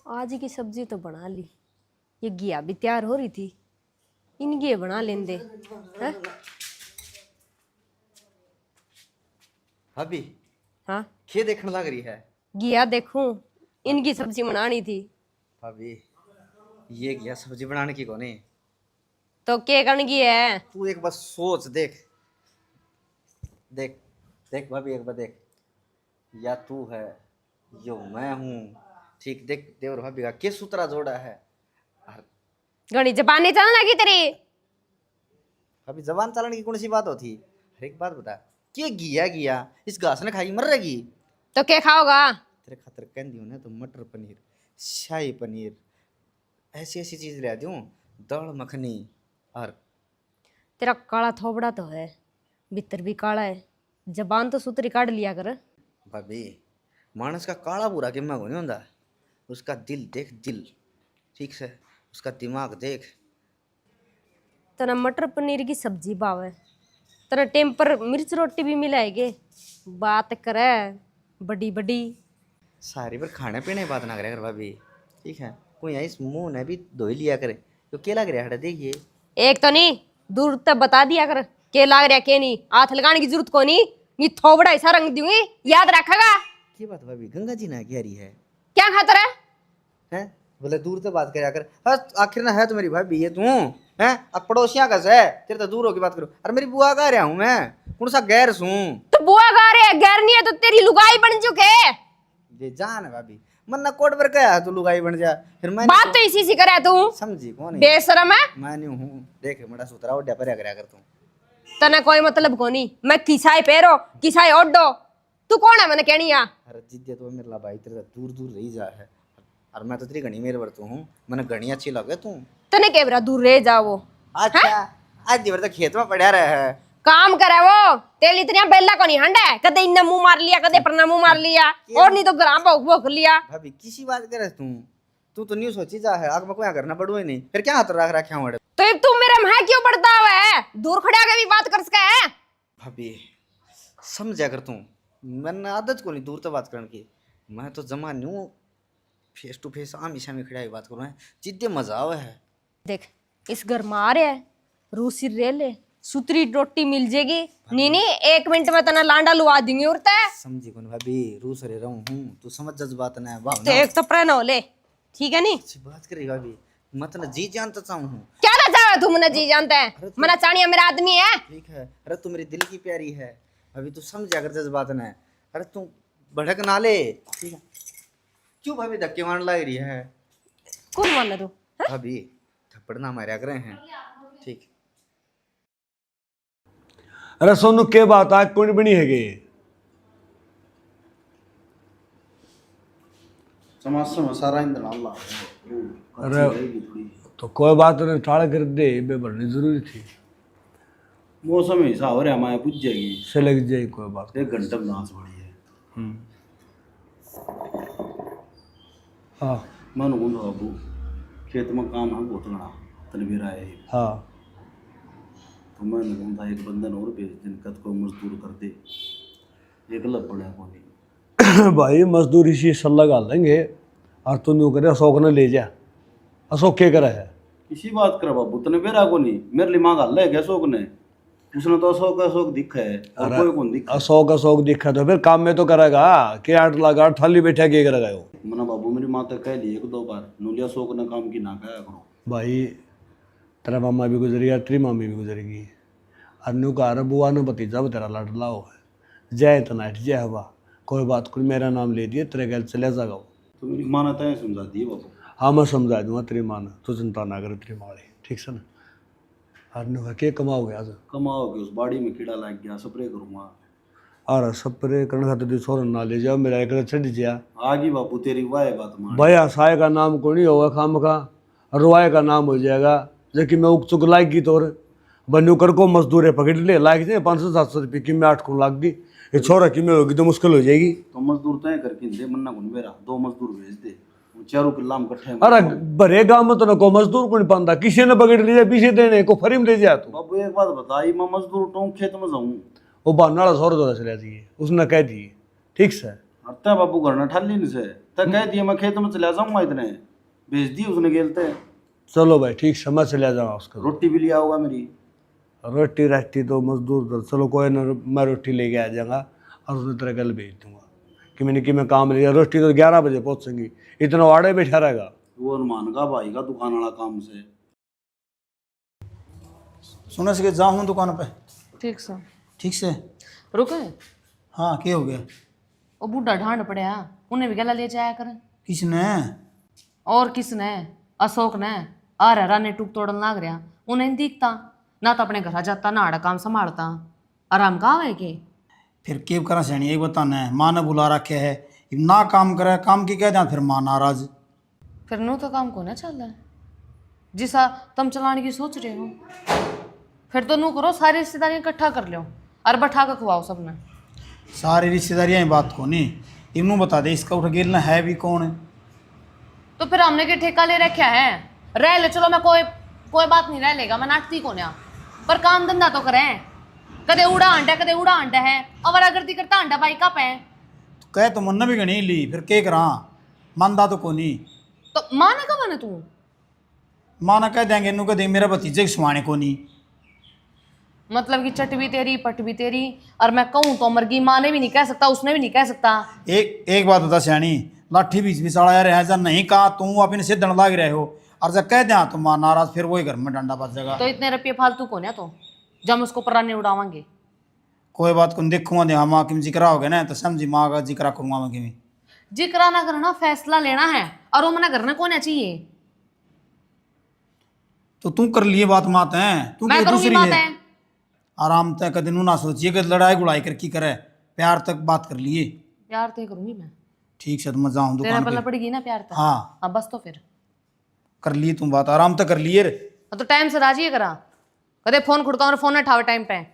आज की सब्जी तो बना ली, ये घिया भी तैयार हो रही थी, इन घिए बना लेंदे हैं। भाभी हाँ क्या देखने लग रही है? घिया देखूं, इनकी सब्जी बनानी थी। भाभी ये क्या सब्जी बनाने की कौन है? तो क्या करने की है? तू एक बार सोच देख देख देख भाभी एक बार देख, या तू है यो मैं हूँ। ठीक देख देवर भाभी का किस सूत्रा जोड़ा है। और घनी जबानी चलने लगी तेरी। भाभी जबान चलाने की कौन सी बात होती? हर एक बात बता, क्या घिया घिया इस घास ने खाई मर रहेगी। तो क्या खाओगा? तेरे खातर कहती हूँ ना तो मटर पनीर, शाही पनीर, ऐसी ऐसी चीज ले आती हूँ, दाल मखनी। और तेरा काला थोबड़ा तो है, भीतर भी काला है, जबान तो सुतरी काट लिया कर। भाभी मानस का काला बुरा किम्मा को नहीं होता, उसका दिल देख दिल, ठीक से उसका दिमाग देख। तेरा मटर पनीर की सब्जी भावे, तेरा टेम्पर मिर्च रोटी भी मिलाएगे, बात करे बड़ी बड़ी। सारी पर खाने पीने की बात ना करे कर भाभी, ठीक है? कोई यहाँ इस मुंह ने भी धो ही लिया करे तो क्या लग रहा है देखिए। एक तो नहीं, दूर तक बता दिया कर के लाग रहा के नहीं, हाथ लगाने की जरूरत को नहीं, नी थोबड़ा ऐसा रंग दूंगी, याद रखेगा। क्या बात भाभी, गंगा जी ना कह रही है? क्या खाता है? हैं बोले दूर से बात करे कर। हाँ आखिर ना है तो मेरी भाभी ये तू हैं, अब पड़ोसियां का है तेरे तो दूर होके बात करो। अरे मेरी बुआ कह रहा हूँ मैं, कौन सा गैर सूं? तो बुआ गा रहे है, गैर नहीं है तो तेरी लुगाई बन चुके। ये जान है भाभी, मन ना कोट पर कहा तू लुगाई बन जा, फिर मैं बात तो इसी से करे तू, समझी कौन है? बेशरम है। मैं नहीं हूँ, देख बड़ा सुतरा ओढ़ा पर करा कर तू। तने कोई मतलब को नहीं, मैं किसाई पेरो किसाई ओडो, तू कौन है मैंने कहनी आ? अरे जिद्दे तो मेरे ला भाई तेरे दूर दूर रही जा है, और मैं तो तेरी घनी मेरे वर्तू हूँ, मैंने घनी अच्छी लगे तू। तने के बरा दूर रह जा वो। अच्छा आज दिवर तक खेत में पड़ा रहा है, काम करे वो, तेल इतनी बेला को नहीं हंडा है, कदे इन्ने मुंह मार लिया कदे परना मुंह मार लिया, और नहीं तो ग्राम भोग भोग लिया। भाभी किसी बात करे तू, तू तो न्यू सोची जा है, आग में कोई करना पड़ू ही नहीं, फिर क्या हाथ रख रखा हूँ। तो ये तू मेरे में क्यों पड़ता हुआ है? दूर खड़ा के भी बात कर सके है? भाभी समझा कर तू, मैंने आदत को नहीं दूर तो बात करने की, मैं तो जमा न्यू फेस टू फेस आम ईशा में खड़ा ही बात करूँ, जिद्दे मजा आवे है। देख इस घर में आ रहे है, रूसी रे ले, सुतरी रोटी मिल जाएगी, नहीं नहीं 1 मिनट में तना लांडा लुआ देंगे उड़ता है। समझी कौन भाभी, रूस रे रहूं हूँ, तू समझ जज्बात ना वाह तो एक तो प्रण हो ले, ठीक है नहीं? अच्छी बात करी भाभी, मतलब जी जान तो चाहूँ हूँ। क्या ना चाहे तू मना जी जानता है, मना चाणिया मेरा आदमी है। ठीक है, अरे तू मेरी दिल की प्यारी है, अभी तू समझा कर जज्बात ना, अरे तू भड़क ना ले, ठीक है? क्यों भाभी धक्के मारने लग रही है? कौन मानना तू? भाभी थप्पड़ ना मारा करे हैं, ठीक? अरे सोनू के बात आज कौन बनी है गे? समाज सारा इंधन अल्लाह। अरे तो कोई बात नहीं, टाल कर दे, बे भरनी जरूरी थी, मौसम हिसाब हो रहा है, हमारे पूछ जाएगी से लग जाए कोई बात। 1 घंटे में नाच पड़ी है। हाँ मन गुंड बाबू खेत में काम है बहुत बड़ा, तलबीरा है, हाँ तो मैं गुंडा एक बंदन और भेज दिन कद को मजदूर कर दे, एक लग पड़ा कोनी। भाई मजदूरी से सल्ला गाल देंगे, और तू न्यू करे अशोक ने ले जा, अशोक क्या करा है? किसी बात कर बाबू तने बेरा को नहीं, मेरे लिए मांग हल्ला है क्या अशोक ने? उसने तो अशोक दिखा है और कोई कौन दिखा? अशोक दिखा तो फिर काम में तो करेगा, क्या आट लगा थाली बैठा के करेगा वो? मना बाबू मेरी माँ तो कह ली 1-2 बार, नूलिया अशोक ने काम की ना कहा करो। भाई तेरा मामा भी गुजरेगा, तेरी मामी भी गुजरेगी, अन्नू का अरे बुआ ने भतीजा वो तेरा लड़ला हो है, जय तनाट जय हवा, कोई बात कोई मेरा नाम ले दिए तेरे घर चले जाएगा वो। तो मेरी माँ ने तय समझा दी बाबू। हाँ मैं समझा दूंगा तेरी माँ ने, तू चिंता ना करे तेरी माँ वाली, ठीक से ना? अन्नू का क्या कमाओगे आज? कमाओगे उस बाड़ी में कीड़ा लग गया, स्प्रे करूँगा। और स्प्रे करने खाते तू छोड़ ना ले जाओ, मेरा एक चढ़ जा आगी बाबू तेरी वाह बात मान। भैया साय का नाम को नहीं होगा खाम का, रुआए का नाम हो जाएगा, जबकि मैं उक चुक लाएगी तो बनू कर को मजदूर पकड़ ले लायक थे 500-700 रुपये की, मैं 8 को लाग दी, ये छोरा की में होगी तो मुश्किल हो जाएगी। तो मजदूर तय करके दे, मन्ना को मेरा 2 मजदूर भेज दे, वो चारों के लाम इकट्ठे। अरे भरे गाँव में तो ना को मजदूर को नहीं पाता, किसी ने पकड़ लिया पीछे देने को फ्री में ले जा तू। बाबू एक बात बताई, मैं मजदूर उठाऊँ खेत में जाऊँ, वो बानाड़ा सौ दौरा चला दिए, उसने कह दिए ठीक से। हत्या बाबू घर न ठाली नहीं से तो कह दिया मैं खेत में चला जाऊंगा, इतने भेज दी उसने गेलते। चलो भाई ठीक, समय से ले जाऊँगा उसको। रोटी भी लिया होगा मेरी। रोटी राटी तो मजदूर, चलो कोई ना, मैं रोटी लेके आ जाऊँगा और उसने तेरे कल भेज दूंगा कि मैं काम लिया। रोटी तो 11 बजे पहुँचेंगी, इतना वाड़े बैठा रहेगा। वो अनुमान का भाई का दुकान वाला काम से। सुनो से जाऊँ दुकान पे। ठीक से ठीक से। रुके। हाँ क्या हो गया? वो बूढ़ा ढांड पड़या, उन्हें भी गला ले जाया कर। किसने? और किसने? अशोक ने। आ रहा ने टूक तोड़न लाग रहा, उन्हें नहीं दिखता ना, तो अपने घर जाता ना आड़ा काम संभालता। आराम कहाँ है के? फिर केब करा सैनी एक बताना है, माँ ने बुला रखे है ना काम करे, काम की कह फिर माँ नाराज। फिर नो तो काम को ना चल रहा है जिसा तुम चलाने की सोच रहे हो। फिर तो नू करो, सारी रिश्तेदारियां इकट्ठा कर लो और बैठा कर खुआओ सबने। सारी रिश्तेदारियाँ ही बात को नहीं, इनू बता दे इसका उठ गेलना है भी कौन है? तो फिर हमने के ठेका ले रखा है, रह ले चलो, मैं कोई बात नहीं, रह लेगा, मैं नाटती को ना, पर काम धंधा तो करें। कदे उड़ा अंडा कदे उड़ा अंडा है, अवरागर्दी करता अंडा भाई कप है। कह तो मन भी गणी ली, फिर के करा मानदा तो को नहीं। तो माँ ने कहा ना तू? माँ ने कह देंगे इनू कह दे मेरा भतीजे की सुहाने को नहीं। मतलब कि चट भी तेरी पट भी तेरी, और मैं कहूँ तो मर गई, माँ ने भी नहीं कह सकता, उसने भी नहीं कह सकता। एक बात बता सियानी, लाठी बीच भी सड़ा रहे जब नहीं कहा तू अपने से दण लाग रहे हो, और जब कह दिया तो माँ नाराज, फिर वही घर में डंडा बच जाएगा। तो इतने रुपये फालतू को ना, तो जब उसको पराने उड़ावांगे। कोई बात को देखूंगा दे, हम किम जिक्रा हो गया ना तो समझी माँ का जिक्रा करूंगा मैं किमी। जिक्रा ना करना, फैसला लेना है, और वो मना करना कौन चाहिए? तो तू कर लिए बात मात है, तू मैं कोई करूंगी दूसरी बात है। है। आराम तक कदे नू ना सोचिए कि लड़ाई गुड़ाई कर की करे, प्यार तक बात कर लिए। प्यार तो करूंगी मैं। ठीक से तो मैं जाऊँ तेरा दुकान पल्ला पे। पड़ेगी ना प्यार तक। हाँ अब बस तो फिर कर लिए तुम बात, आराम तक कर लिए रे। तो टाइम से राजी करा, कदे फोन खुड़का और फोन उठावे टाइम पे।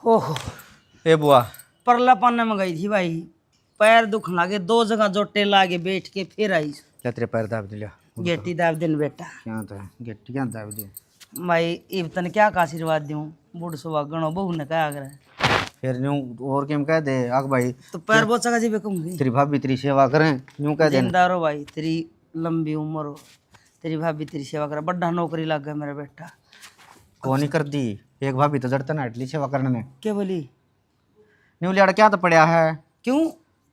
ओहो, ए बुआ, परला पाने में गई थी भाई, पैर दुख लागे, 2 जगह जोटे लागे, बैठ के फिर आई। क्या तेरे पैर दाब दिया? गेटी दाब दिन बेटा। क्या था गेट क्या दाब दिया? भाई इब तन क्या का आशीर्वाद दूं, बूढ़ सुहागणो बहू ने कहा करे। फिर यूं और केम कह दे आग भाई, तो पैर बोचा का जी बेकूंगी। तेरी भाभी तेरी सेवा करें, यूं कह दे। जिंदा रहो भाई, तेरी लंबी उम्र हो, तेरी भाभी तेरी सेवा करे, बड़ा नौकरी लग गया मेरा बेटा। कौन ही कर दी, एक भाभी तो जड़ता ना हटली सेवा करने ने। क्या बोली? न्यू लियाड़ा क्या तो पड़ा है? क्यों?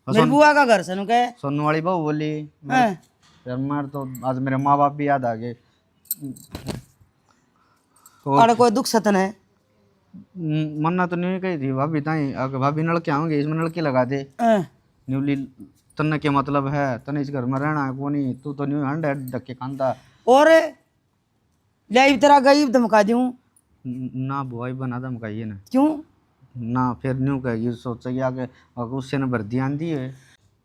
मेरी बुआ का घर से नु कहे। सोनू वाली बहू बोली हैं? यार मार तो आज मेरे माँ बाप भी याद आ गए। और कोई दुख सतन है? मन्ना तो नहीं कही थी भाभी ताई, अगर भाभी नलके आऊंगे इसमें नलके लगा दे। हैं? न्यूली तन्ने के मतलब है तने इस घर में रहना है कोनी, तू तो न्यू हंड धक्के खानता। और ले तेरा गई धमका दूं? ना बुआई बना धमकाइए ना। क्यों? ना फिर न्यू कहेगी सोचेगी आगे अगर उससे न भर्ती आंदी है।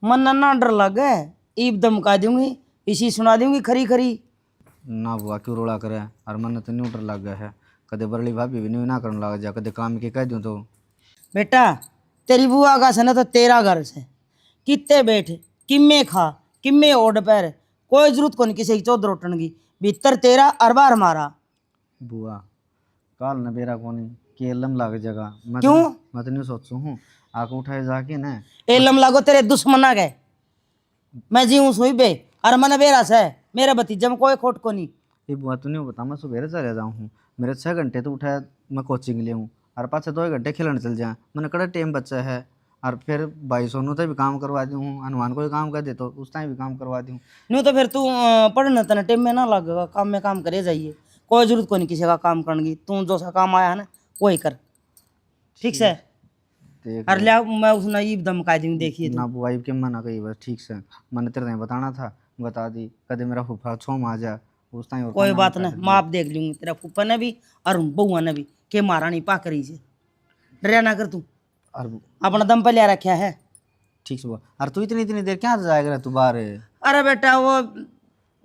मन ना डर लग है, ईब धमका दूंगी, इसी सुना दूंगी खरी खरी। ना बुआ क्यों रोड़ा करे, और मन तो न्यू डर लग गया है, कदे बरली भाभी भी न्यू ना करने लग जा, कदे काम के कह दूँ तो। बेटा तेरी बुआ का से ना तो तेरा घर से कितने बैठ, किम्मे खा, किम्मे ओढ़ पैर, कोई जरूरत को नहीं किसी की चौधर उठन की, भीतर तेरा अरबार हमारा। बुआ काल न बेरा कोनी केलम लाग जगह मैं क्यों? मैं तो नहीं सोचू हूँ आके उठाए जाके ना। ए लम लागो तेरे दुश्मना गए, मैं जीऊँ सोई बे, और मन बेरा से मेरा भतीजा में कोई खोट को नहीं। ये बुआ तू नहीं बता, मैं सुबह चले जाऊँ हूँ, मेरे 6 घंटे तो उठाया मैं कोचिंग ले हूँ, और पाँच 2 घंटे खेलने चल जाए, मैंने कड़ा टाइम बच्चा है, और फिर भाई सोनू तो भी काम करवा दूँ हूँ, अनुमान को भी काम कर दे तो उस टाइम भी काम करवा दूँ। नहीं तो फिर तू पढ़ना तना टाइम में ना लगेगा, काम में काम करे जाइए, कोई जरूरत को नहीं किसी का काम करने की, तू जो सा काम आया है ना वही कर, ठीक से। देख और ले मैं उस नईब धमका दूंगी, देखिए ना बुआई के मना कही बस ठीक से, मैंने तेरे नहीं बताना था बता दी, कदे मेरा फूफा छोम आ जा उस टाइम। कोई बात ना, माप देख लूंगी, तेरा फूफा ने भी और बउआ ने भी के मारा नहीं पाकरी से, डरिया ना कर तू, और अपना दम पे ले रखा है। ठीक से बुआ, और तू इतनी इतनी देर क्या जाएगा तू बाहर? अरे बेटा वो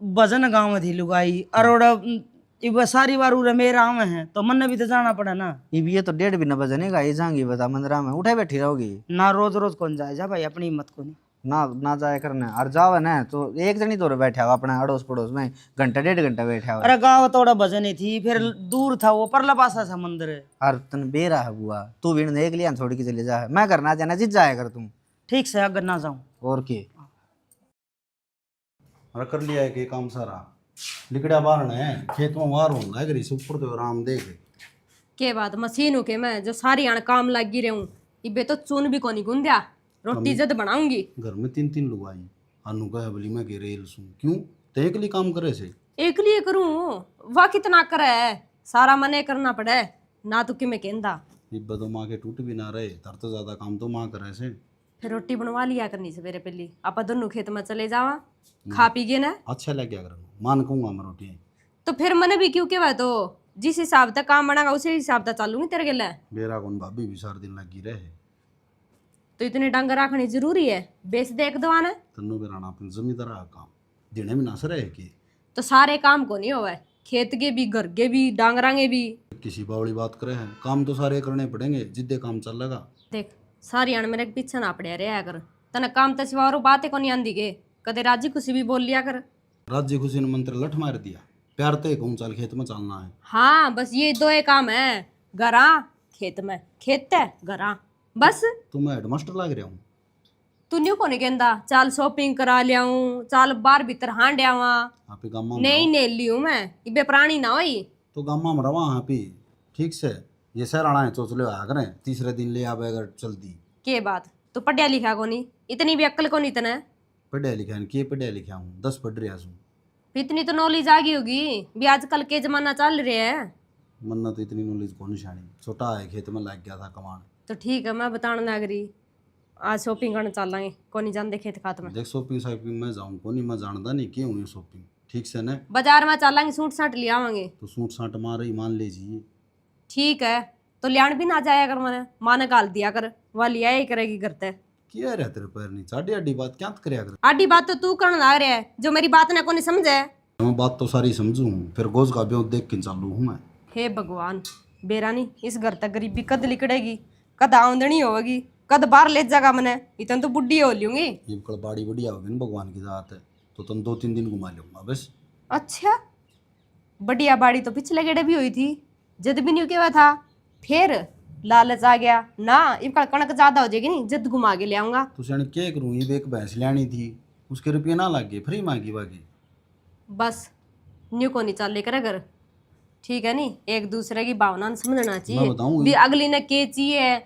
भजन गाँव में थी लुगाई, और इब सारी बार उरे मेरा में है तो मन ने भी तो जाना पड़ा ना। ये तो 1:30 भी न बजने का, ये जाएंगी बता 15 में उठे बैठी रहोगी। ना रोज रोज कौन जाए जा भाई, अपनी हिम्मत को नहीं। ना जाया करना और जाओ ना तो एक जनी तो बैठा हुआ अपना अड़ोस पड़ोस में घंटा 1.5 घंटा बैठा हुआ अरे गाँव थोड़ा भजन ही थी, फिर दूर था वो परला पासा सा मंदिर है। और तन बेरा है बुआ, तू भी एक लिया छोड़ के चले जा, मैं करना जाना जित जाया कर तुम। ठीक से अगर ना जाऊं और के अरे कर लिया है कि काम सारा लिकड़ा बारना है, खेत में वार होगा अगर इस ऊपर तो आराम देख। के बात मशीन हो के मैं जो सारी आण काम लगी रहूं, इबे तो चून भी कोनी गुंद्या, रोटी जद बनाऊंगी। घर में 3 लोग आई, अनु कहे बोली मैं के रेल सुन क्यों ते एक लिए काम करे से। एक लिए करूं वाह कितना करे है, सारा मने करना पड़े ना तो कि मैं कहंदा। इब्बा तो माँ के टूट भी ना रहे, तर तो ज्यादा काम तो माँ करे से। फिर रोटी बनवा लिया करनी सवेरे पहली, आप दोनों खेत में चले जावा, खा पी गए ना। अच्छा लग गया करना, मान कहूँगा मैं रोटी। तो फिर मने भी क्यों के तो जिस हिसाब तक काम बनागा उसी हिसाब तक चालूंगी तेरे गले। बेरा कौन भाभी भी 4 दिन लगी रहे। तो इतने डंग रखनी जरूरी है, बेच दे एक दवा ने। तन्नू बेराना अपनी जमींदार का काम देने में ना सर है कि तो सारे काम को नहीं होवे, खेत के भी घर के भी डांगरांगे भी। किसी बावली बात करे हैं, काम तो सारे करने पड़ेंगे जिद्दे काम चल लगा। देख सारी अण मेरे पीछे ना पड़े रहा कर, तने काम तो सिवा और बातें को नहीं आंदी के, कदे राजी खुशी भी बोल लिया कर। राज्य खुशी ने मंत्र लठ मार दिया, प्यार ते कहूँ चल खेत में चलना है। हाँ बस ये दो काम है, घरा खेत में, खेत है घरा बस। तो मैं हेडमास्टर लग रहा हूँ। तू न्यू को नहीं कहता चाल शॉपिंग करा लियाऊं, चाल बाहर भीतर हांड आवा। आप ही गामा नहीं ने लियू मैं इबे प्राणी ना होई। तो गामा में रवा आप ही ठीक से ये सर आना है सोच लो आ करें तीसरे दिन ले आवे अगर चलती। के बात तू पढ़िया लिखा को नहीं, इतनी भी अक्ल को नहीं तने। पढ़िया लिखा है कि पढ़िया लिखा हूँ 10 पढ़ रहा हूँ। इतनी तो नॉलेज आ गई होगी भी, आजकल के जमाना चल रहा है। मन्ना तो इतनी नॉलेज को निशानी, छोटा है खेत में लग गया था कमान। तो ठीक है मैं बताने लग रही, आज शॉपिंग करने चलेंगे, को नहीं जानते खेत खात में। देख शॉपिंग शॉपिंग में जाऊँ को नहीं, मैं जानता नहीं क्यों हुई शॉपिंग ठीक से न। बाजार में चलेंगे, सूट साट ले आवांगे। तो सूट साट मार ही मान लीजिए। ठीक है तो लियान भी ना जाया कर, मैंने माँ ने गाल दिया कर, वह लिया ही करेगी करते। क्या रहा तेरे पैर नहीं साढ़े आडी बात क्या करे कर। आडी बात तो तू करने लग रहा है, जो मेरी बात ने को नहीं समझे। मैं बात तो सारी समझू हूँ, फिर गोज का ब्यों देख के चालू हूँ मैं। हे भगवान बेरानी, इस घर तक गरीबी कद लिकड़ेगी, कद आमदनी होगी, कद बाहर ले जाएगा मैंने, इतन तो बुढ़ी हो लूंगी। ये कल बाड़ी बढ़िया होगी ना भगवान की जात है, तो तुम 2-3 दिन घुमा लूंगा बस। अच्छा बढ़िया बाड़ी तो पिछले गेड़े भी हुई थी, जद भी नहीं हुआ था, फिर लालच आ गया ना, इनका कणक ज्यादा हो जाएगी नहीं, जद घुमा के ले आऊंगा। तो सैन क्या करूँ, ये एक भैंस लेनी थी उसके रुपये ना लग गए, फ्री मांगी बाकी। बस न्यू को नहीं चल लेकर अगर ठीक है नहीं, एक दूसरे की भावना समझना मैं चाहिए बताऊं भी, अगली ने के चाहिए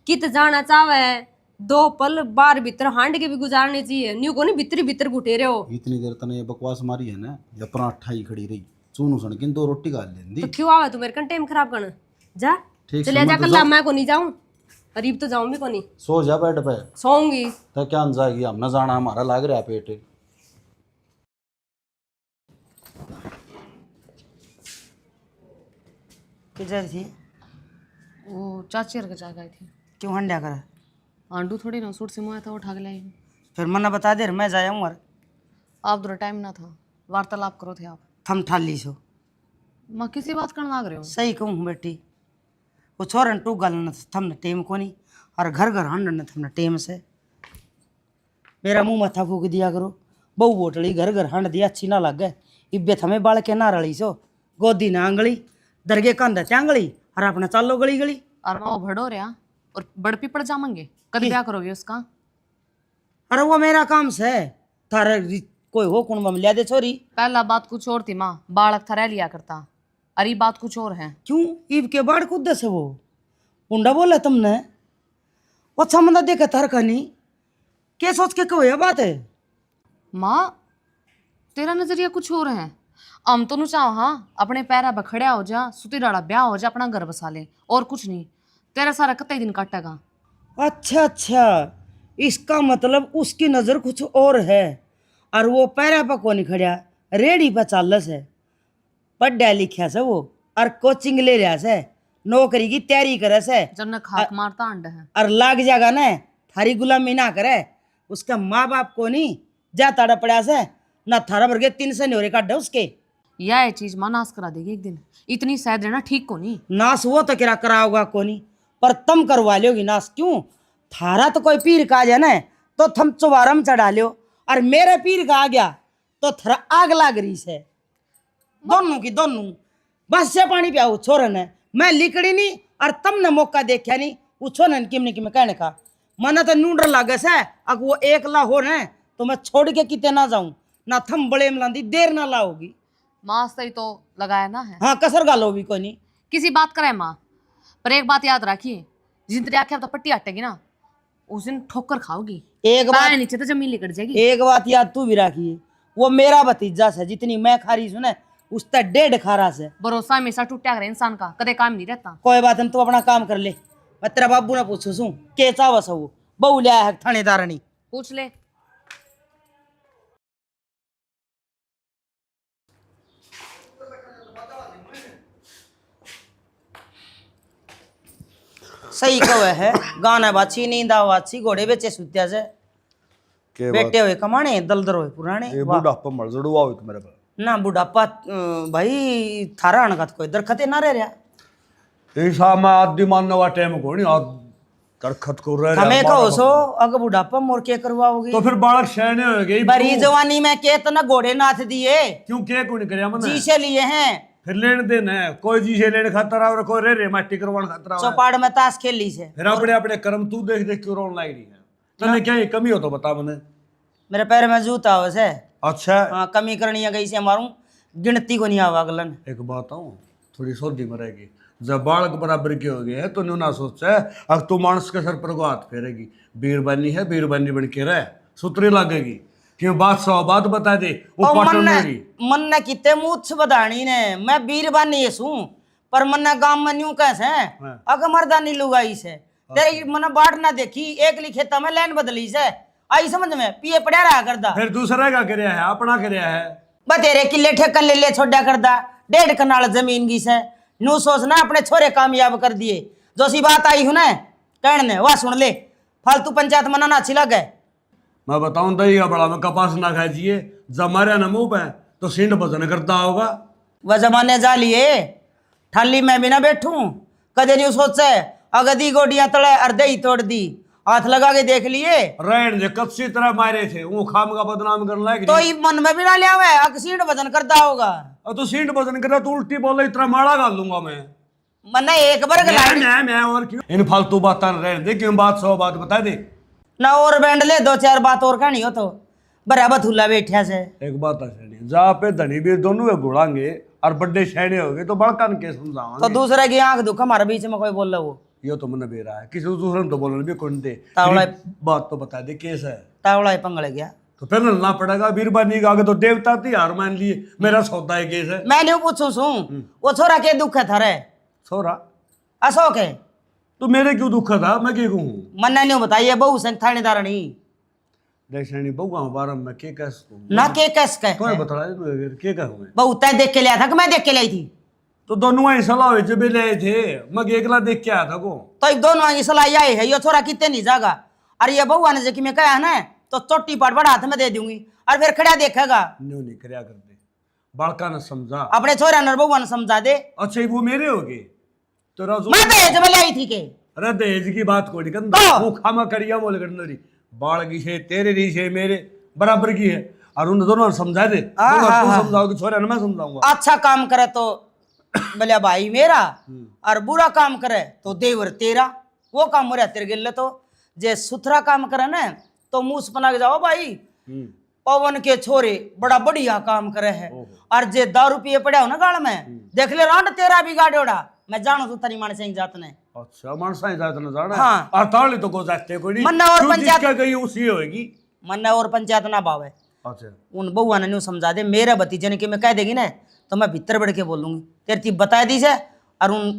कित जाना चाहे, 2 पल बार भीतर हांड के भी गुजारने चाहिए। न्यू को नहीं भीतर भीतर घुटे रहे हो। इतनी देर तने ये बकवास मारी है ना, या पराठा ही खड़ी रही चूनू सण किन 2 रोटी खा लेंदी। तो क्यों आवे तू मेरे कन टाइम खराब करना, जा ठीक चले जा कल, मैं को नहीं जाऊं, करीब तो जाऊं भी को नहीं, सो जा बेड पे सोऊंगी। तो क्या जाएगी, हम न जाना हमारा लाग रहा पेट। किधर थी? वो चाची के जा गई थी। क्यों हंड्या कर? आंडू थोड़ी ना सूट से मुँह था, वो उठा के लाई। फिर मना बता दे मैं जाया हूँ। आप दूर टाइम ना था, वार्तालाप करो थे आप। थम ठाली सो मैं किसी बात करने लग रहे हो। सही कहूँ बेटी, वो छोरन टू गल न थमने टेम को नहीं, और घर घर हंड न थमने टेम से। मेरा मुंह मथा फूक दिया करो, बहु बोटली घर घर हंड दिया अच्छी ना लग गए। इब्बे थमे बाल के ना रली सो, गोदी ना आंगली, दरगे कंध चांगली, और अपना चालो गली गली। और मैं वो भड़ो रहा और बड़ पीपड़ जामंगे, कभी क्या करोगे उसका? अरे वो मेरा काम से, थारे कोई हो कुण में लिया दे छोरी। पहला बात कुछ और थी माँ, बालक था रह लिया करता, अरे बात कुछ और है। क्यों ईब के बाढ़ कूद से वो पुंडा बोला तुमने? वो समझा देखे थर कनी क्या सोच के कहो ये बात है? माँ तेरा नजरिया कुछ और है। हम तो चाहो हाँ अपने पैरा बखड़िया हो जा, सुती डाला ब्याह हो जा, अपना घर बसा ले, और कुछ नहीं। तेरा सारा कतई दिन काटेगा। अच्छा अच्छा, इसका मतलब उसकी नज़र कुछ और है, और वो पैरा पर को नहीं खड़ा, रेडी पर चाल से, पढ़ा लिखा से वो, और कोचिंग ले रहा से, नौकरी की तैयारी करे से, जन खाक मारता अंड है। और लाग जाएगा ना थारी गुलामी ना करे। उसका माँ बाप को नहीं जा ताड़ा पड़ा से ना, थारा भर के 3 से न्योरे काट उसके। यह चीज माँ नाश करा देगी एक दिन, इतनी सह देना ठीक को नहीं। नाश वो तो क्या कराओगा को नहीं, पर तुम करवा लोगी नाश। क्यों? थारा तो कोई पीर काज है ना, तो थम चुबारम चढ़ा लियो, और मेरे पीर का आ गया तो थरा आग लाग रही से। दोनों की दोनों बस से पानी पियाओ छोरन है, मैं लिकड़ी नहीं और तुमने मौका देखा नहीं वो छोरन किमने की मैं कहने का मना तो नूडर लागे से। अगर वो एकला हो न तो मैं छोड़ के किते ना जाऊं, ना थम बड़े मिलांदी देर ना लाओगी। माँ सही तो लगाया ना है, हाँ कसर गालो भी कोई नहीं। किसी बात करे माँ, पर एक बात याद रखिए, जिस दिन आके अब तो पट्टी हटेगी ना उस दिन ठोकर खाओगी, एक पैर बात नीचे तो जमीन लिकट जाएगी। एक बात याद तू भी रखिए, वो मेरा भतीजा से जितनी मैं खारी सुने उस तक 1.5 खारा से। भरोसा हमेशा टूटा करे इंसान का, कदे काम नहीं रहता। कोई बात नहीं, तू अपना काम कर ले। मैं तेरा बाबू ने पूछू सू के चावस वो बहू लिया है थानेदारनी, पूछ ले। सही कवे है गाना बाछी नींदा बाछी घोड़े बेचे सुत्या से के बेटे हुए कमाने दलदर हुए पुराने। ये बुढ़ापा मर जड़ू आओ तो मेरे पर ना बुढ़ापा भाई थारा अणगत कोई दरखते ना रह रहा। ऐसा मैं आदि मानने वाला टाइम को नहीं आज दरखत को रह हमें कहो सो अगर बुढ़ापा मोर के करवाओगी तो फिर बालक शहने हो गई बड़ी जवानी में के तना घोड़े नाथ दिए क्यों के को नहीं करया मन जी से लिए हैं। फिर लेन देन है, कोई जी से लेने खातर और कोई रे रे माटी करवान खातर आवे। चौपाड़ में ताश खेल ली से फिर अपने अपने कर्म तू देख देख क्यों रोन लाग रही है, तने क्या ये कमी हो तो बता मने। मेरे पैर में जूता हो से। अच्छा हाँ कमी करनी है गई से मारूं गिनती को नहीं आवा अगलन। एक बात आऊं थोड़ी सोधी मरेगी, जब बालक बराबर के हो गए है तो न्यू ना सोच है अब तू मानस के सर पर को हाथ फेरेगी, बीरबानी है बीरबानी बन के रह सुतरी लगेगी क्यों बात सौ बात बता दे वो और पाटन मेरी मन ने किते मूछ बधानी ने मैं बीरबानी ये सू पर मन ने गांव में न्यू कैसे हाँ। अगर मर्दानी लुगाई से तेरी मन बाट ना देखी एक लिखेता में लाइन बदली से आई समझ में पिए पड़ा रहा करदा। फिर दूसरा का करया है अपना करया है बतेरे किले ठेकन ले ले छोड़ा करदा 1.5 कनाल जमीन की से नू सोचना अपने छोरे कामयाब कर दिए जो सी बात आई हूं ना कहने वाह सुन ले फालतू पंचायत मनाना अच्छी लगे। मैं बताऊं दही का बड़ा में कपास ना खाइए जब मारे न मुंह पे तो सींड भजन करता होगा। वह जमाने जा लिए ठाली में भी ना बैठूं कदे नहीं सोचे अगदी गोडियां तले अर्धे ही तोड़ दी हाथ लगा के देख लिए रैन जे कच्ची तरह मारे थे वो खाम का बदनाम करने लायक तो ही मन में भी ना लिया हुआ अकसीड वजन करता होगा। और तो सींड भजन करे तो उल्टी बोले इतना माड़ा गाल दूंगा मैं। मन एक बार मैं और क्यों इन फालतू बातें रहने दे क्यों बात सौ बात बता दे ना और बैंड ले 2-4 बात और कहानी हो तो बराबर थूला बैठा से। एक बात है जहाँ पे धनी भी दोनों घुड़ाएंगे और बड्डे शहरे हो गए तो बड़कन के समझाओगे तो दूसरे की आंख दुख हमारे बीच में कोई बोल रहा वो ये तो मन बे रहा है किसी दूसरे ने तो बोलने भी कौन दे तावड़ा बात तो बता दे केस है तावड़ा पंगड़ गया तो फिर ना पड़ेगा बीरबानी का आगे तो देवता थी हार मान लिए मेरा सौदा है केस है। मैं नहीं पूछू सू वो छोरा के दुख है थारे छोरा अशोक है तो मेरे क्यों दुख था मैं क्या कहूँ मन ने नहीं बताइए बहु संग थानेदार नहीं देखनी बहुआ बारह में के कह सकूं ना के कस कह कोई बता रहा है के कहूँ मैं बहु तय देख के लिया था कि मैं देख के लाई थी तो दोनों ही सलाह हुई जब ले थे मैं एकला देख के आया था को तो एक दोनों की सलाह आई है ये छोरा कितने नहीं जागा और ये बहुआ ने जो मैं कहा है ना तो चोटी पाट बड़ा हाथ में दे दूंगी और फिर खड़ा देखेगा न्यू नहीं करया करते बालका ने समझा अपने छोरा ने बहुआ ने समझा दे। अच्छा वो मेरे हो गए तो राजू मैं दहेज में लाई थी के अरे दहेज की बात कोई नहीं तो? वो खामा करिया मोल करनरी बाल की से तेरे री से मेरे बराबर की है और उन दोनों समझा दे तू समझाओ कि छोरा ने मैं समझाऊंगा। अच्छा काम करे तो बोले भाई मेरा और बुरा काम करे तो देवर तेरा वो काम हो रहा तेरे गिल्ले तो जे सुथरा काम करे ना तो मुंह से बना के जाओ भाई पवन के छोरे बड़ा बढ़िया काम करे है और जे दारू पिए पड़ा हो ना गाड़ में देख ले रांड तेरा भी गाड़ोड़ा मैं जानू तू तरी मानस जात ने। अच्छा मानसा जात न जाना हाँ। और ताली तो को जाते कोई नहीं मन्ना और जो पंचायत जिसका गई उसी होएगी। मन और पंचायत ना भावे अच्छा उन बउआ ने न्यू समझा दे मेरे भतीजे ने कि मैं कह देगी ना तो मैं भीतर बढ़ के बोलूंगी तेरी ती बता दी से और उन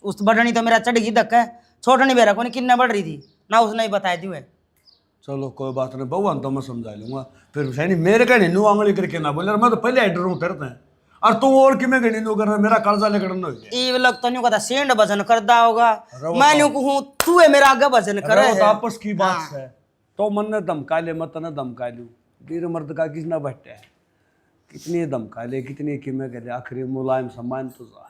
उस बढ़नी तो मेरा चढ़ गई धक्का है छोटनी बेरा को किन्ना बढ़ रही थी ना उसने ही बताया दी है। चलो कोई बात नहीं भगवान तो मैं समझा लूंगा फिर सही नहीं मेरे कहने नू आंगली करके ना बोले मैं तो पहले आई डरूँ तेरते हैं और तू और कि मैं कहनी नू कर मेरा कर्जा लेकर न हो जाए ये लोग तो न्यू कहता सेंड भजन करता होगा मैं न्यू कहूँ तू है मेरा आगे भजन करे तो आपस की बात है तो मन ने धमका ले मत न धमका लू वीर मर्द का किसना बट्टे है कितनी धमका ले कितनी कीमत करे आखिरी मुलायम सम्मान तो जा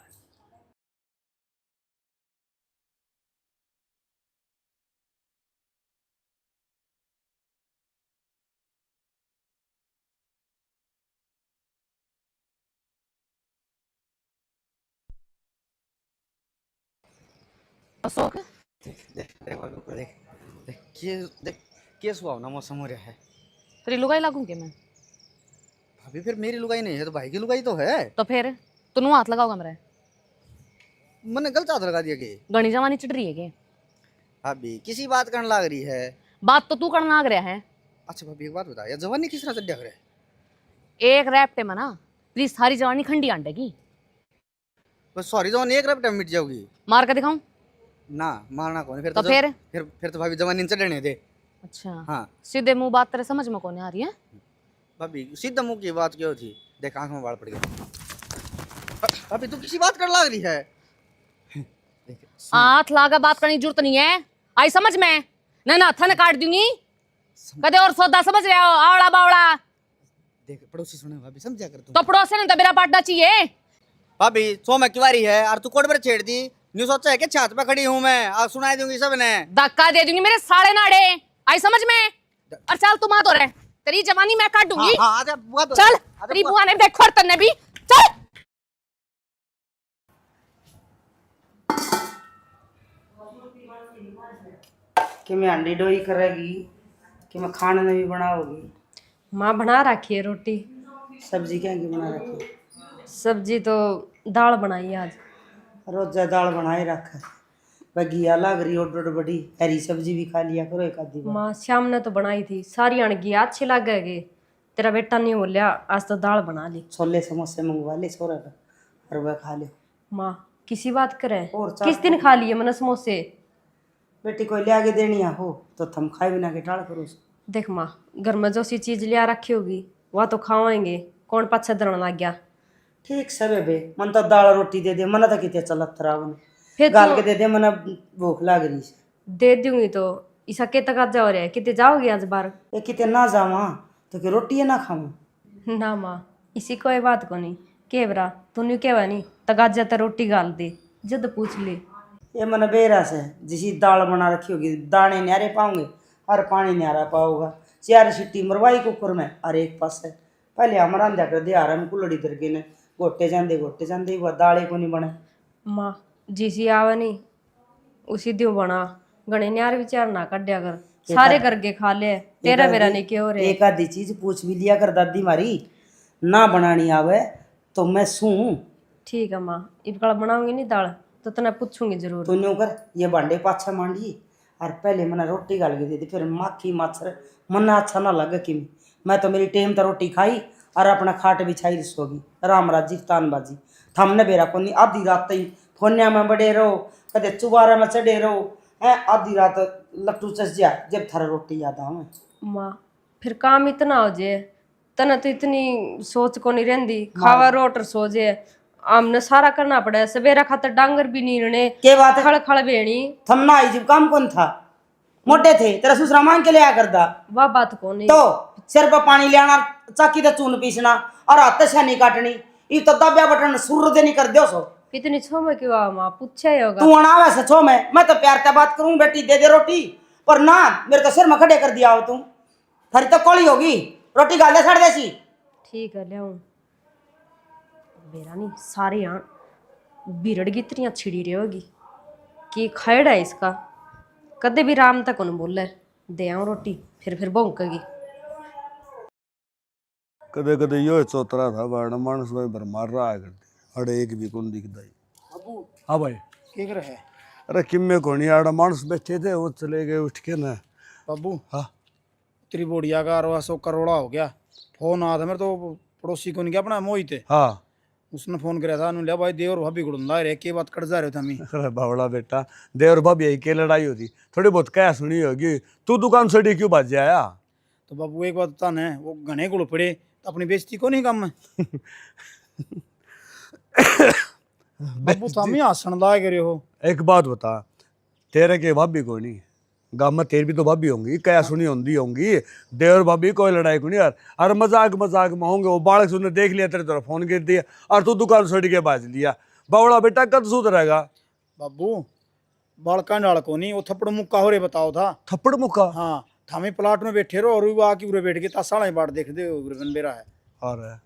शौक देख देख देख भाभी ऊपर देख देख के सुहावना मौसम हो रहा है। तेरी लुगाई लागू के मैं? भाभी फिर मेरी लुगाई नहीं है तो भाई की लुगाई तो है। तो फिर तू हाथ लगाओगा मेरे? मैंने गलत हाथ लगा दिया कि गणी जवानी चिट रही है के? भाभी किसी बात करने लग रही है। बात तो तू करना आ गया है। अच्छा भाभी एक बात बता, यार जवानी किस तरह से डग रहा है? एक रैप्टे में ना तेरी सारी जवानी खंडी आंटेगी। बस सॉरी जवानी एक रैप टाइम मिट जाओगी। मार के दिखाऊं? ना मारना कौन, फिर तो फिर तो भाभी जवानी से डरने दे। अच्छा हाँ सीधे मुंह बात तेरे समझ में कौन आ रही है? भाभी सीधा मुंह की बात क्यों थी? देख आंख में बाल पड़ गए। भाभी तू किसी बात कर लग रही है। देख हाथ लागा बात करने की जरूरत नहीं है, आई समझ में? ना थन काट दूंगी कदे और सौदा समझ रहे हो? आवड़ा बावड़ा देख पड़ोसी सुने भाभी, समझा कर तू। तो पड़ोसी ने तो मेरा पाटना चाहिए। भाभी सो मैं किवारी है और तू कोट पर छेड़ दी। न्यू सोचा है कि छात पे खड़ी हूं मैं, आज सुनाई दूंगी सबने। धक्का दे दूंगी मेरे साड़े नाड़े, आई समझ में? और चल तू मत हो रहे, तेरी जवानी मैं काट दूंगी। हाँ, आजा बुआ तो चल तेरी बुआ ने देखो और तन्ने भी चल। कि मैं अंडी डोई करेगी कि मैं खाने में भी बनाओगी? माँ बना रखी है रोटी। सब्जी क्या की बना रखी? सब्जी तो दाल बनाई आज। रोजा दाल बनाए रख, बगिया लग रही ओड बड़ी, हरी सब्जी भी खा लिया करो एक आधी बार। माँ शाम ने तो बनाई थी, सारी अणगी अच्छी लगेगी। तेरा बेटा नहीं बोलिया, आज तो दाल बना ली। छोले समोसे मंगवा ले छोरा का और वह खा ले। माँ किसी बात करे, और चार किस दिन खा लिए मैंने समोसे? बेटी कोई ले आगे देनी हो तो थम खाए बिना के टाल करो। देख माँ, घर में जो सी चीज लिया रखी होगी वह तो खावाएंगे, कौन पाछा धरन लग गया? ठीक सब है बे, मन तो दाल रोटी दे दे, मन तो कितने चलत खराब फिर गाल तो के दे दे, मन भूख लग रही है। दे दूंगी तो इसा के तक आज जा रहा है, कितने जाओगे आज बार? ये कितने ना जावा तो कि रोटी ना खावा? ना माँ इसी कोई बात को नहीं केवरा, तूने केवा नहीं तगाजा तो रोटी गाल दे, जद पूछ ले। ये मन बेरा से जिसी दाल बना रखी होगी, दाने न्यारे पाओगे और पानी न्यारा पाओगा। 4 सीटी मरवाई कुकर में और एक पास है पहले हमारा अंधा कर दिया हम कुलड़ी दरके ने गोटे जाते वह दाले को नहीं बने। माँ जिसी आवे नहीं उसी द्यों बना, गणे न्यार विचार ना कड्या कर, सारे करके खा ले, तेरा मेरा नहीं क्यों रे? एक आधी चीज पूछ भी लिया कर दादी मारी, ना बनानी आवे तो मैं सू। ठीक है माँ, इबकड़ा बनाऊंगी नहीं दाल तो तना पूछूंगी जरूर। तू न्यू कर ये भांडे पाछा मांडी और पहले मैंने रोटी गाल के दे दी, फिर माखी मच्छर मना अच्छा ना लगे कि मैं तो मेरी टेम तो रोटी खाई और अपना खाट बिछाई रसोगी राम राजी तान बाजी। थमने बेरा को नहीं आधी रात तई फोनिया में बड़े रहो, कदे चुबारा में चढ़े रहो है, आधी रात लट्टू चस जा जब थारा रोटी याद आवे। माँ फिर काम इतना हो जाए, तना तो इतनी सोच को नहीं रहती, खावा रोट सो जाए, आमने सारा करना पड़े, सवेरा खातर डांगर भी नीरने के बात है? खड़ खड़ बेणी थमना आई जब काम कौन था, मोटे थे तेरा ससुरा मांग के लिया करदा वह बात को नहीं। तो सिर पर पानी ले आना, चाकी ते चून पीसना और हाथ से नहीं काटनी, ये तो दबिया बटन सुर दे नहीं कर दियो सो। कितनी छो में क्यों आ माँ, पूछा ही होगा। तू अनावे से छो मैं तो प्यार का बात करूं बेटी दे दे रोटी, पर ना मेरे तो सिर में खड़े कर दिया हो तुम, थारी तो कौड़ी होगी रोटी गाले सड़ देसी। ठीक है ले बेरा नहीं सारे यहाँ बिरड़ की इतनी छिड़ी रही होगी कि खैड़ है इसका, कदे भी राम तक उन बोले दे आऊं रोटी, फिर भौंकेगी। कदे कदे यो चौतरा था बाड़ा मानस भाई भर मार रहा है करते अड़े एक भी कौन दिखता ही। हाँ भाई क्या कर है अरे किम्मे कोनी आड़ा मानस बैठे थे वो चले गए उठ के ना। बाबू? हाँ तेरी बोड़िया का 100 करोड़ा हो गया, फोन आया था मेरे तो पड़ोसी को नहीं क्या अपना मोहित है, हाँ उसने फोन कराया था, लिया भाई देवर भाभी गुड़ंदा रे के बात कर जा रहे थे हमें। अरे बावड़ा बेटा देवर भाभी यही के लड़ाई होती थोड़ी बहुत क्या सुनी होगी, तू दुकान सड़ी क्यों बाज आया? तो बाबू एक बात बता है, वो घने गुड़ पड़े तो अपनी बेइज्जती को नहीं काम है। बाबू तुम ही हंसन लाग रहे हो। एक बात बता, तेरे के भाभी को नहीं गाँव में तेरी भी तो भाभी होंगी, क्या सुनी होंगी देवर भाभी कोई लड़ाई को नहीं यार। अरे मजाक में होंगे, वो बालक सुनने देख लिया तेरे तरफ फोन कर दिया और तू दुकान सड़ के बाज लिया। बावड़ा बेटा कद सुधरेगा? बाबू बालका डाल को नहीं, वो थप्पड़ मुक्का हो रे बताओ था। थप्पड़ मुक्का? हाँ थामे प्लाट में बैठे रहो और वो आके उरे बैठ के तासाला ही बाट देख दे बेरा है। अरे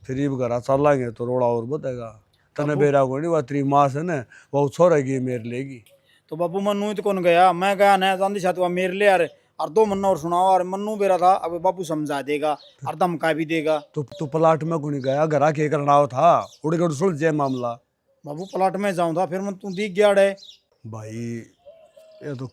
फिर घरा चलेंगे तो रोड़ा और बताएगा तने बेरा को नहीं, वह तेरी माँ से न वो छोड़ेगी मेरे लेगी। तो बाबू मन्नू तो कौन गया, मैं गया ना चांदी छातवा मेरे ले यार, और 2 मन्ना और सुनाओ, और मन्नू बेरा था, अब बाबू समझा देगा और धमका भी देगा। तू प्लाट में को नहीं गया, घर आके करना था, उड़ के सुलझ जाए मामला। बाबू प्लाट में जाऊँ था, फिर मैं तू दिख गया है भाई ये तो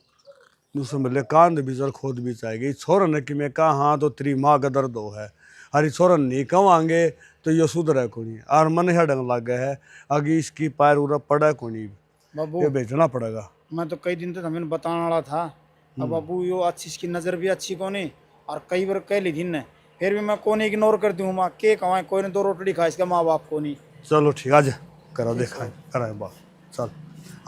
दूसरे मिले कांद भी जर खोद भी चाहेगी छोरन ने कि मैं कहा हाँ तो तेरी माँ का दर्द हो है, अरे छोरन नहीं कहवांगे तो ये सुधर है कोनी, और मन है डंग लग गया है, आगे इसकी पैर उरा पड़ा कोनी, बाबू। ये बेचना पड़ेगा। मैं तो कई दिन तक हमें बताने वाला था, अब बाबू यो अच्छी, इसकी नज़र भी अच्छी कोनी, और कई बार कह ली थी ने, फिर भी मैं कोनी इग्नोर कर दूँ, माँ के कमाए, कोई ने 2 रोटी खा, इसका माँ बाप को नहीं। चलो ठीक आज करा देखा कराए बात चल,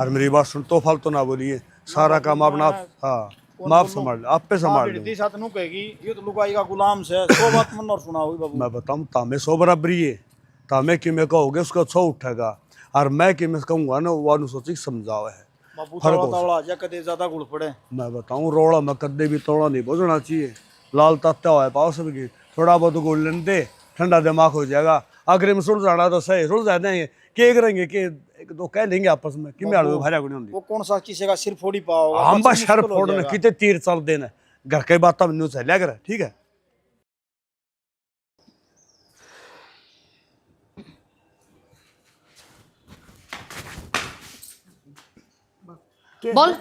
और मेरी बात सुन तो फालतू ना बोलिए, सारा काम अपना हाँ माफ संभाल आप पे संभाल लो। साथ नू कहेगी ये तो लुगाई का गुलाम से 100 बात मन और सुना हुई बाबू। मैं बताऊँ तामे 100 बराबरी है, तामे कि मैं कहोगे उसका 100 उठेगा, और मैं कि मैं कहूँगा ना वो सोची समझाओ है। बाबू तौला तौला या कदे ज्यादा गुड़ पड़े। मैं बताऊँ रोड़ा में कदे भी तोड़ा नहीं बोझना चाहिए, लाल तात्या हुआ है पाओ सबकी, थोड़ा बहुत गोल लेने दे, ठंडा दिमाग हो जाएगा, आखिर में सुलझ जाना तो सही सुलझ जाते हैं, के करेंगे कि एक दो कह लेंगे आपस में कि मैं भारिया को नहीं होती। वो कौन सा किसी का सिर फोड़ी पाओगे, हम बस सर फोड़ने कितने तीर चल देना, घर के बात तब न्यूज चलिया करे ठीक है। बोल,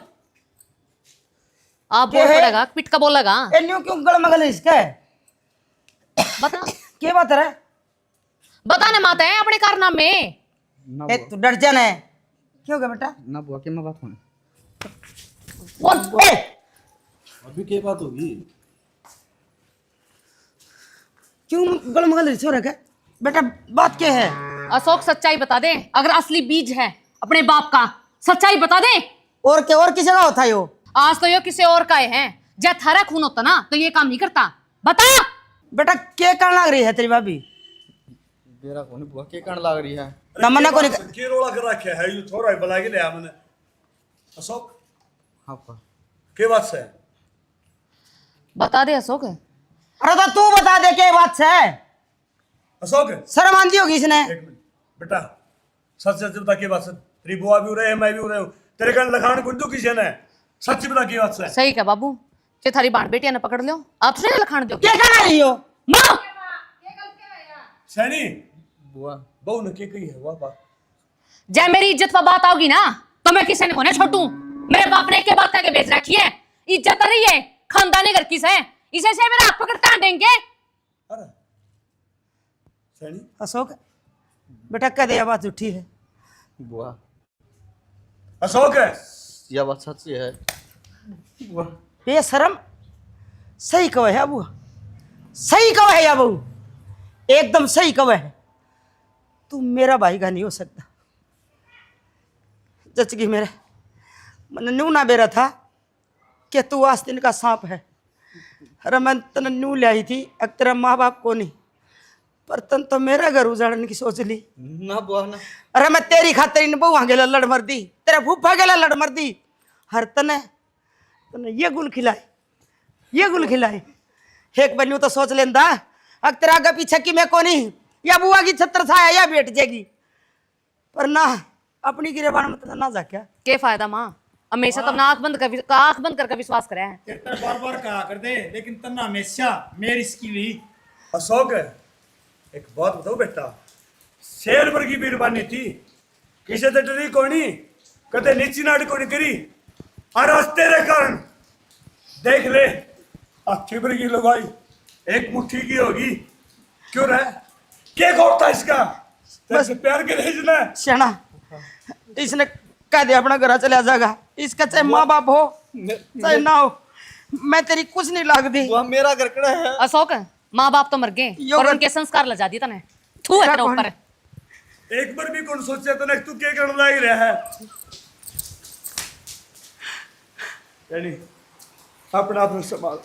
आप बोल पड़ेगा, पिट का बोलेगा। ए न्यू क्यों गल मगल इसका है? बता, क्या बात है? बताने माता है अपने कारनामे में। ए तू डर जाना है, क्या हो गया बेटा? ना बुआ के मैं बात होने बोल ए अभी क्या बात होगी? क्यों गल मगल रिसो रखा बेटा, बात क्या है? अशोक सच्चाई बता दे, अगर असली बीज है अपने बाप का, सच्चाई बता दे। और क्या, और किसी का होता है यो? आज तो यो किसी और का है, जब थारा खून होता ना तो ये काम नहीं करता। बता बेटा क्या कारण लग रही है तेरी भाभी? मेरा कौन बुआ के कण लग रही है? ना मना को के रोला कर रखे है ये थोड़ा ही बुला के ले हमने। अशोक हाँ बुआ के बात से बता दे अशोक। अरे तो तू बता दे क्या बात है? अशोक शर्म आंदी होगी इसने। एक मिनट बेटा, सच सच बता के बात से, तेरी बुआ भी हो रहे है मैं भी हो रहा हूँ, तेरे कान लखान कुंदू किसी ने, सच बता की बात से। सही क्या बाबू, जे थारी बाण बेटिया ने पकड़ लो, आप तुझे लखान दो क्या कहना रही हो? मां सैनी बुआ बहू ने के कही है वह बात, जय मेरी इज्जत पर बात आओगी ना तो मैं किसी ने कोने छोटू। मेरे बाप ने एक बात करके बेच रखी है, इज्जत रही है, खानदानी घर की है, इसे से मेरा हाथ पकड़ काट देंगे। अरे सैनी अशोक बेटा कह दे बात उठी है। बुआ अशोक यह बात सच्ची है बुआ। बेशरम, सही कहे है अबू, सही कहे है अबू, एकदम सही कहे है। तू मेरा भाई का नहीं हो सकता। जचगी मेरे मन न्यू ना बेरा था कि तू आस्तीन का सांप है। अरे मैं तन न्यू ले आई थी, अब तेरा माँ बाप को नहीं, पर तन तो मेरा घर उजाड़ने की सोच ली। ना बुआ ना, अरे मैं तेरी खातिर इन बहुआ गेला लड़ मर दी, तेरा फूफा गेला लड़ मर दी, हर तने तने ये गुल खिलाई, ये गुल खिलाई। एक बनू तो सोच लेंदा, अग तेरा आगे पीछे की मैं कोनी, या बुआ की छत्र छाया या बैठ जाएगी, पर ना अपनी गिरेबान में ना जा क्या। के फायदा मां, हमेशा तो आंख बंद करके विश्वास करे है। बार बार कहा कर दे, लेकिन तन्ना हमेशा मेरी इसकी भी। अशोक एक बात बताओ बेटा, शेर पर की बीरबानी थी, किसे तो डरी कोनी, कदे नीची नाट कोनी करी, और आज तेरे कारण देख ले अच्छी पर की लगाई एक मुट्ठी की होगी, क्यों रहा क्या खोटता इसका, बस प्यार के रेजना श्याना इसने कह दे अपना घर चला जाएगा, इसका चाहे माँ बाप हो चाहे ना हो, मैं तेरी कुछ नहीं लागती। बुआ मेरा घर कड़ा है। अशोक माँ बाप तो मर गए और उनके संस्कार लजा दिए तने, थू है तेरे ऊपर। एक बार भी कौन सोचे तो तू क्या करने लग रहा है, यानी अपना आप संभाल।